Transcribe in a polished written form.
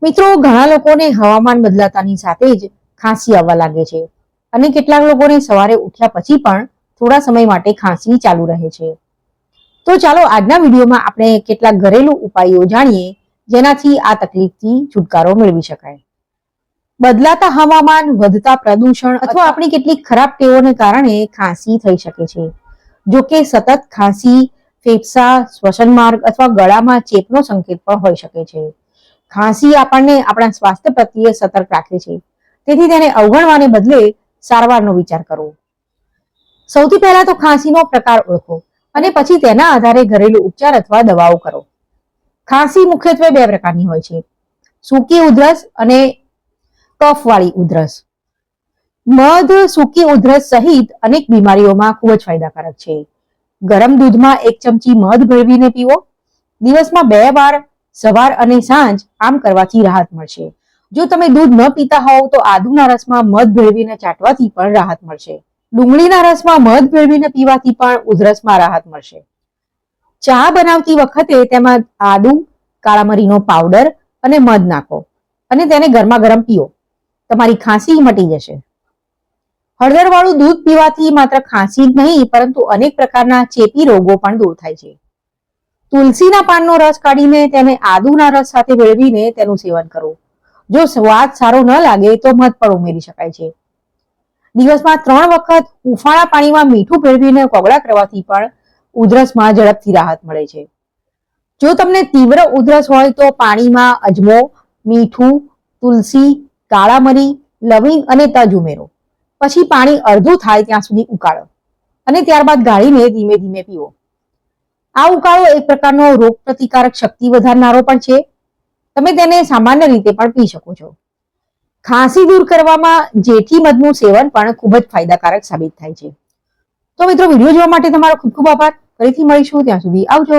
મિત્રો, ઘણા લોકોને હવામાન બદલાતાની સાથે જ ખાંસી આવવા લાગે છે અને કેટલાક લોકોને સવારે ઉઠ્યા પછી પણ થોડા સમય માટે ખાંસી ચાલુ રહે છે. તો ચાલો આજના વિડીયોમાં આપણે કેટલાક ઘરેલું ઉપાયો જાણીએ જેનાથી આ તકલીફથી છુટકારો મેળવી શકાય. બદલાતા હવામાન, વધતા પ્રદૂષણ અથવા આપણી કેટલીક ખરાબ ટેવોને કારણે ખાંસી થઈ શકે છે. જો કે સતત ખાંસી ફેફસા, શ્વસન માર્ગ અથવા ગળામાં ચેપનો સંકેત પણ હોઈ શકે છે. ખાંસી આપણને આપણા સ્વાસ્થ્ય પ્રત્યે સતર્ક રાખે છે, તેથી તેને અવગણવાને બદલે સારવારનો વિચાર કરવો. સૌથી પહેલા તો ખાંસીનો પ્રકાર ઓળખો અને પછી તેના આધારે ઘરેલું ઉપચાર અથવા દવાઓ કરો. ખાંસી મુખ્યત્વે બે પ્રકારની હોય છે: સૂકી ઉધરસ અને કફવાળી ઉધરસ. મધ સૂકી ઉધરસ સહિત અનેક બીમારીઓમાં ખૂબ જ ફાયદાકારક છે. ગરમ દૂધમાં 1 ચમચી મધ ભેળવીને પીવો. દિવસમાં 2 વાર, સવાર અને સાંજ, આમ કરવાથી રાહત મળશે. જો તમે દૂધ ન પીતા હોવ તો આદુના રસમાં મધ ભેળવીને ચાટવાથી પણ રાહત મળશે. ડુંગળીના રસમાં મધ ભેળવીને પીવાથી પણ ઉધરસમાં રાહત મળશે. ચા બનાવતી વખતે તેમાં આદુ, કાળા મરીનો પાવડર અને મધ નાખો અને તેને ગરમા ગરમ પીઓ. તમારી ખાંસી મટી જશે. હળદરવાળું દૂધ પીવાથી માત્ર ખાંસી જ નહીં પરંતુ અનેક પ્રકારના ચેપી રોગો પણ દૂર થાય છે. તુલસીના પાનનો રસ કાઢીને તેને આદુના રસ સાથે ભેળવીને તેનું સેવન કરો. જો સ્વાદ સારો ન લાગે તો મધ પણ ઉમેરી શકાય છે. દિવસમાં 3 વખત હુંફાળા પાણીમાં મીઠું ભેળવીને કોગળા કરવાથી પણ ઉધરસમાં ઝડપથી રાહત મળે છે. જો તમને તીવ્ર ઉધરસ હોય તો પાણીમાં અજમો, મીઠું, તુલસી, કાળા મરી, લવિંગ અને તજ ઉમેરો. પછી પાણી અડધું થાય ત્યાં સુધી ઉકાળો અને ત્યારબાદ ગાળીને ધીમે ધીમે પીવો. આ ઉકાળો એક પ્રકારનો રોગ પ્રતિકારક શક્તિ વધારનારો પણ છે. તમે તેને સામાન્ય રીતે પણ પી શકો છો. ખાંસી દૂર કરવામાં જેઠી મધનું સેવન પણ ખૂબ જ ફાયદાકારક સાબિત થાય છે. તો મિત્રો, વિડીયો જોવા માટે તમારો ખૂબ ખૂબ આભાર. ફરીથી મળીશું, ત્યાં સુધી આવજો.